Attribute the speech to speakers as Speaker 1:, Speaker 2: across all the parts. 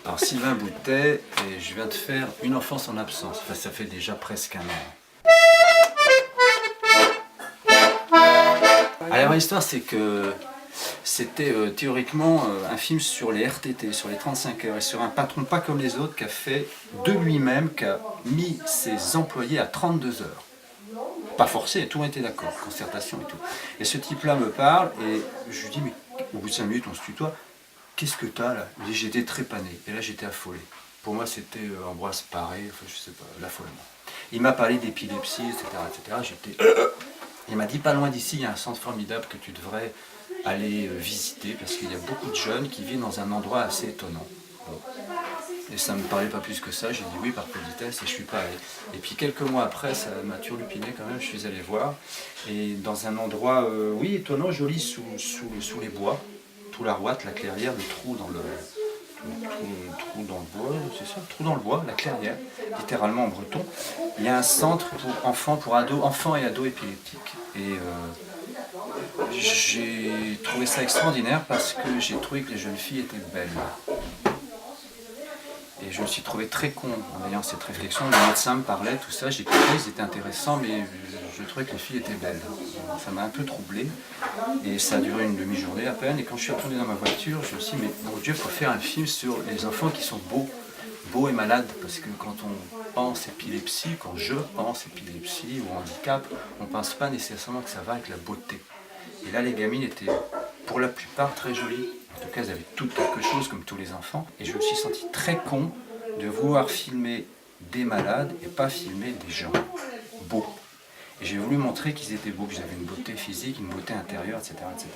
Speaker 1: Alors Sylvain Boutet, et je viens de faire Une enfance en absence. Enfin, ça fait déjà presque un an. Alors l'histoire, c'est que c'était théoriquement un film sur les RTT, sur les 35 heures, et sur un patron pas comme les autres qui a fait de lui-même, qui a mis ses employés à 32 heures. Pas forcé, tout le monde était d'accord, concertation et tout. Et ce type-là me parle, et je lui dis, mais au bout de 5 minutes, on se tutoie, qu'est-ce que t'as là? Il dit, j'étais trépané, et là j'étais affolé. Pour moi, c'était Ambroise Paré, enfin je sais pas, l'affolement. Il m'a parlé d'épilepsie, etc., etc. J'étais... Il m'a dit, pas loin d'ici, il y a un centre formidable que tu devrais aller visiter, parce qu'il y a beaucoup de jeunes qui vivent dans un endroit assez étonnant. Bon. Et ça ne me parlait pas plus que ça, j'ai dit oui par politesse et je suis pas allé. Et puis quelques mois après, ça m'a turlupiné quand même, je suis allé voir. Et dans un endroit, oui, étonnant, joli, sous les bois, tout la rouate, la clairière, le trou dans le bois, c'est ça, le trou dans le bois, la clairière, littéralement en breton. Il y a un centre pour enfants, pour ados, enfants et ados épileptiques. Et j'ai trouvé ça extraordinaire parce que j'ai trouvé que les jeunes filles étaient belles. Et je me suis trouvé très con en ayant cette réflexion. Les médecins me parlaient, tout ça, j'écoutais, ils étaient intéressants, mais je trouvais que les filles étaient belles. Ça m'a un peu troublé. Et ça a duré une demi-journée à peine. Et quand je suis retourné dans ma voiture, je me suis dit, mais mon Dieu, il faut faire un film sur les enfants qui sont beaux et malades. Parce que quand on pense épilepsie, quand je pense épilepsie ou handicap, on ne pense pas nécessairement que ça va avec la beauté. Et là, les gamines étaient pour la plupart très jolies. En tout cas, elles avaient toutes quelque chose comme tous les enfants. Et je me suis senti très con de vouloir filmer des malades et pas filmer des gens beaux. Et j'ai voulu montrer qu'ils étaient beaux, qu'ils avaient une beauté physique, une beauté intérieure, etc. etc.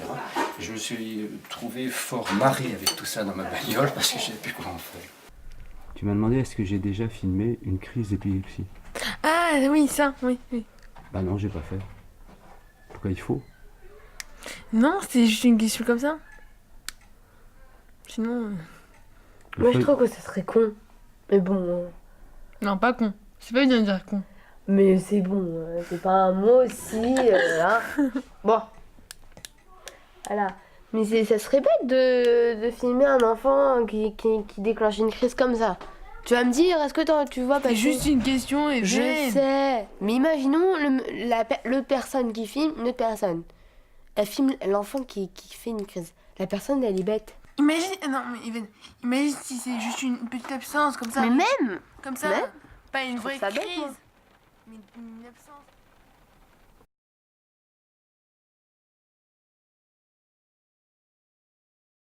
Speaker 1: Et je me suis trouvé fort marré avec tout ça dans ma bagnole parce que je ne savais plus quoi en faire. Tu m'as demandé est-ce que j'ai déjà filmé une crise d'épilepsie.
Speaker 2: Ah oui, ça, oui, oui.
Speaker 1: Bah non, j'ai pas fait. Pourquoi il faut?
Speaker 2: Non, c'était juste une question comme ça. Sinon...
Speaker 3: Moi, je trouve que ce serait con. Mais bon.
Speaker 2: Non, pas con. C'est pas bien de dire con.
Speaker 3: Mais c'est bon. C'est pas un mot aussi. Hein. Bon. Voilà. Mais ça serait bête de filmer un enfant qui déclenche une crise comme ça. Tu vas me dire, est-ce que tu vois pas
Speaker 2: C'est juste une question et
Speaker 3: Je sais. Mais imaginons le personne qui filme une autre personne. Elle filme l'enfant qui fait une crise. La personne, elle est bête.
Speaker 2: Imagine, non mais Even, imagine si c'est juste une petite absence comme ça.
Speaker 3: Mais même
Speaker 2: Comme ça,
Speaker 3: même,
Speaker 2: pas une vraie
Speaker 3: ça bête,
Speaker 2: crise.
Speaker 3: moi.
Speaker 2: Mais une absence.